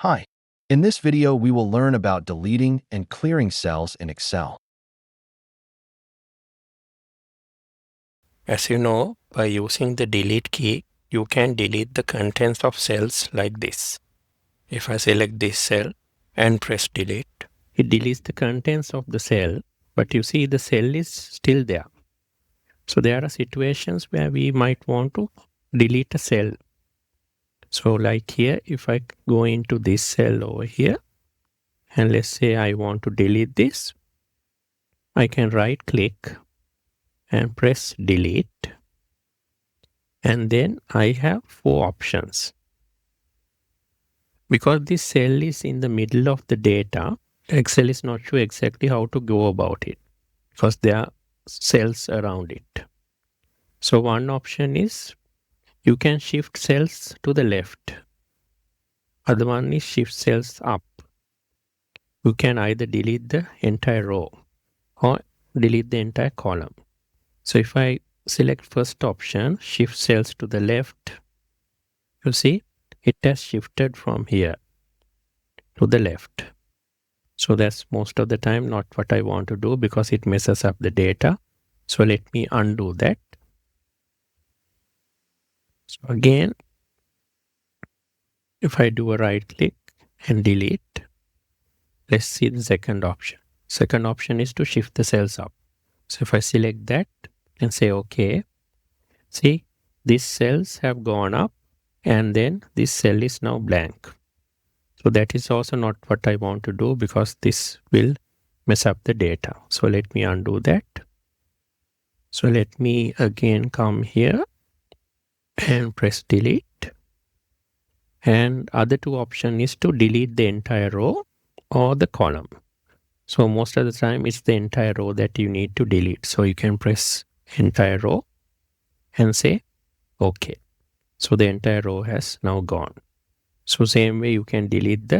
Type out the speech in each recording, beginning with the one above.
Hi. In this video, we will learn about deleting and clearing cells in Excel. As you know, by using the delete key, you can delete the contents of cells like this. If I select this cell and press delete, it deletes the contents of the cell, but you see the cell is still there. So there are situations where we might want to delete a cell. So like here, if I go into this cell over here, and let's say I want to delete this, I can right click and press delete. And then I have 4 options. Because this cell is in the middle of the data, Excel is not sure exactly how to go about it because there are cells around it. So one option is you can shift cells to the left. Other one is shift cells up. You can either delete the entire row or delete the entire column. So if I select first option, shift cells to the left, you see it has shifted from here to the left. So that's most of the time not what I want to do because it messes up the data. So let me undo that. So again, if I do a right click and delete, let's see the second option. Second option is to shift the cells up. So if I select that and say OK, see these cells have gone up and then this cell is now blank. So that is also not what I want to do because this will mess up the data. So let me undo that. So let me again come here and press delete. And other two option is to delete the entire row or the column. So most of the time it's the entire row that you need to delete. So you can press entire row and say OK. So the entire row has now gone. So same way you can delete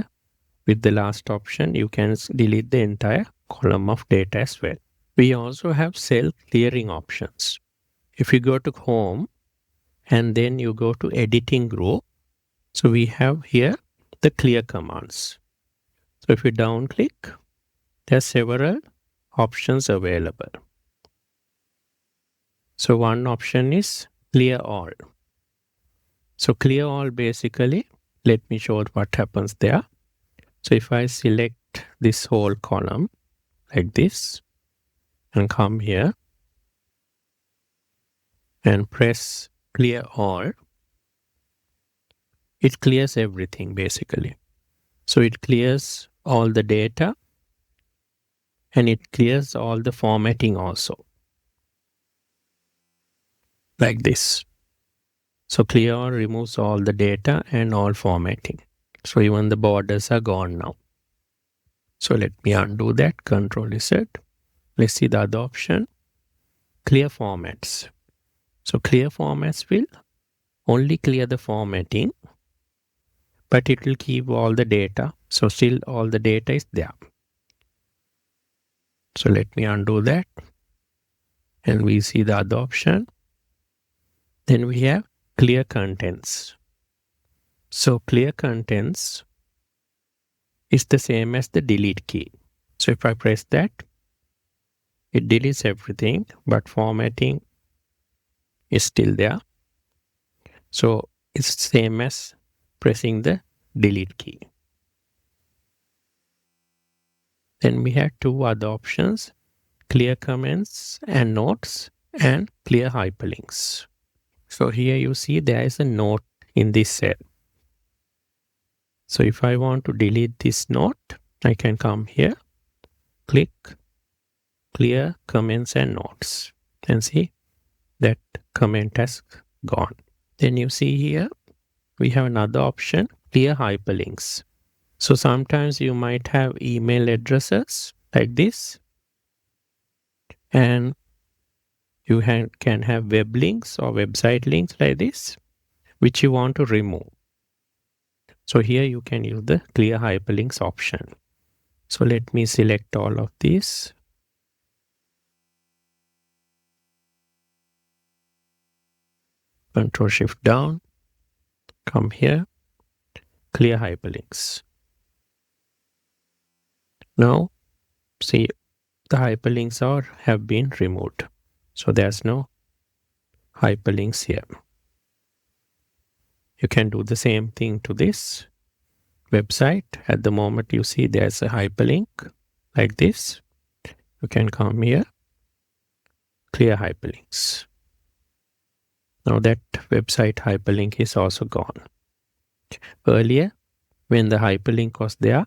with the last option, you can delete the entire column of data as well. We also have cell clearing options. If you go to home and then you go to editing group, so we have here the clear commands. So if you down click, there are several options available. So one option is clear all. So clear all basically, let me show what happens there. So if I select this whole column like this and come here and press clear all, it clears everything basically. So it clears all the data and it clears all the formatting also. Like this. So clear all removes all the data and all formatting. So even the borders are gone now. So let me undo that, Control Z. Let's see the other option, clear formats. So clear formats will only clear the formatting, but it will keep all the data. So still all the data is there. So let me undo that. And we see the other option. Then we have clear contents. So clear contents is the same as the delete key. So if I press that, it deletes everything, but formatting is still there. So it's the same as pressing the delete key. Then we have two other options, clear comments and notes and clear hyperlinks. So here you see there is a note in this cell. So if I want to delete this note, I can come here, click clear comments and notes and see that comment has gone. Then you see here, we have another option, clear hyperlinks. So sometimes you might have email addresses like this, and you can have web links or website links like this, which you want to remove. So here you can use the clear hyperlinks option. So let me select all of these. Control Shift down, come here, clear hyperlinks. Now, see, the hyperlinks have been removed. So there's no hyperlinks here. You can do the same thing to this website. At the moment, you see there's a hyperlink like this. You can come here, clear hyperlinks. Now that website hyperlink is also gone. Earlier, when the hyperlink was there,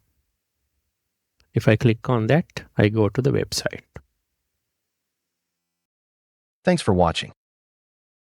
if I click on that, I go to the website. Thanks for watching.